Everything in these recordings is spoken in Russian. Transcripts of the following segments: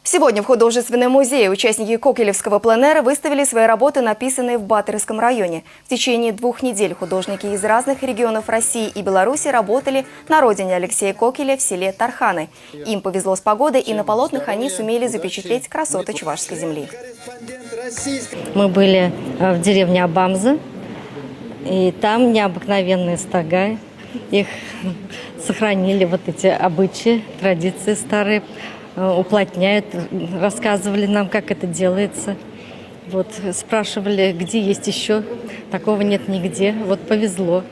Сегодня в художественном музее участники Кокелевского пленэра выставили свои работы, написанные в Батырском районе. В течение 2 недель художники из разных регионов России и Беларуси работали на родине Алексея Кокеля в селе Тарханы. Им повезло с погодой, и на полотнах они сумели запечатлеть красоты чувашской земли. Мы были в деревне Абамза, и там необыкновенные стога. Их сохранили вот эти обычаи, традиции старые, уплотняют, рассказывали нам, как это делается. Вот, спрашивали, где есть еще. Такого нет нигде. Вот повезло.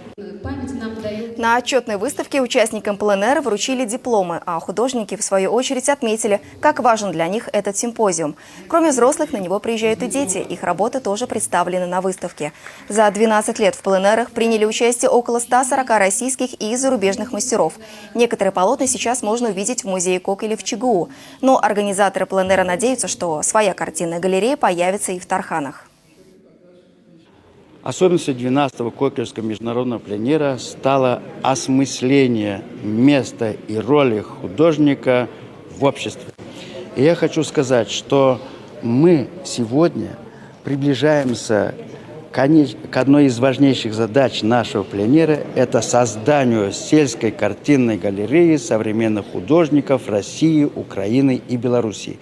На отчетной выставке участникам пленэра вручили дипломы, а художники, в свою очередь, отметили, как важен для них этот симпозиум. Кроме взрослых, на него приезжают и дети. Их работы тоже представлены на выставке. За 12 лет в пленэрах приняли участие около 140 российских и зарубежных мастеров. Некоторые полотна сейчас можно увидеть в музее Кокеля в ЧГУ. Но организаторы пленэра надеются, что своя картинная галерея появится и в Тарханах. Особенностью 12-го Кокельского международного пленэра стало осмысление места и роли художника в обществе. И я хочу сказать, что мы сегодня приближаемся к одной из важнейших задач нашего пленэра – это созданию сельской картинной галереи современных художников России, Украины и Белоруссии.